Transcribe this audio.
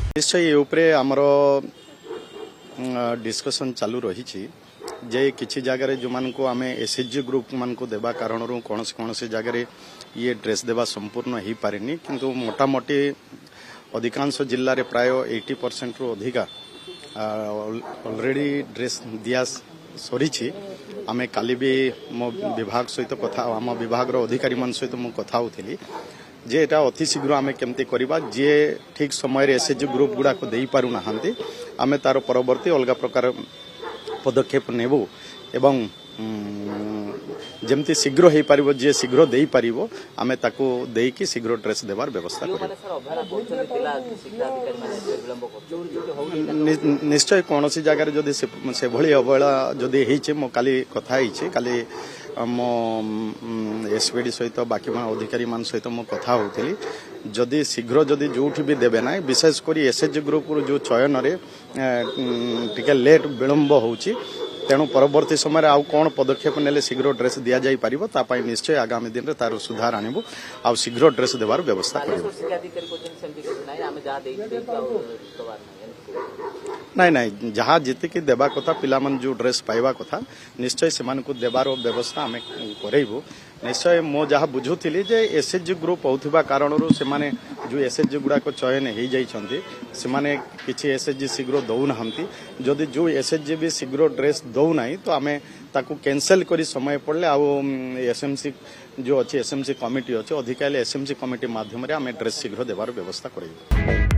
निश्चय ये उपरे आमर डिस्कशन चालू रही जे किसी जगह जो मान को आम एसएचजी ग्रुप मान को देवा कारण कौन से जगह ये ड्रेस देवा संपूर्ण हो पारे किंतु मोटामोटी अधिकांश जिले में प्राय 80% रु अधिका ऑलरेडी ड्रेस दिया सरी आम काली भी मो विभाग सहित कथा आम विभाग अधिकारी मान सहित मु कथा होती जे एटा अति शीघ्र आम केमती करवा जे ठीक समय एसएचजी ग्रुप गुड़ा को दे पारु नाहांती आम तार परवर्ती अलग प्रकार पदक्षेप नेबू एवं जमती शीघ्र हो पार जे शीघ्र दे पार आम ताकू देकी शीघ्र ड्रेस देवार व्यवस्था निश्चय कौन सी जगह जदि से भली अवहेला जदि होइछे मो काली कथा होइछे काली मो एसपीडी सहित बाकी अधिकारी मान सहित मो कथा होउथिली जदि शीघ्र जदि जोठी भी देबे ना विशेषकर एसएचजी ग्रुप जो चयन रे टिके लेट विलंब होउची तेणु परवर्ती समय आउ कौन पदक्षेप नेले शीघ्र ड्रेस दिया जाई पारिबो तापाई निश्चय आगामी दिन रे तार सुधार आनिबो आ शीघ्र ड्रेस देवार व्यवस्था करिबो नहीं नहीं जहाँ जीतिकी देवा कथा पिला मन जो ड्रेस पाइबा कथा निश्चय से को देवार व्यवस्था आम करेबू निश्चय मो जहाँ बुझुली जे एसएचजी ग्रुप होता कारण से माने जो एसएचजी गुड़ाक चयन हो जाइछंती से माने किछि एसएचजी शीघ्र दौना जदि जो एसएचजी भी शीघ्र ड्रेस दौना तो आम ताकू कैंसल करी समय पड़े आउ एसएमसी जो अच्छी एसएमसी कमिटी अच्छे अधिकाली एसएमसी कमिटी माध्यम आम ड्रेस शीघ्र देवार व्यवस्था करेबू।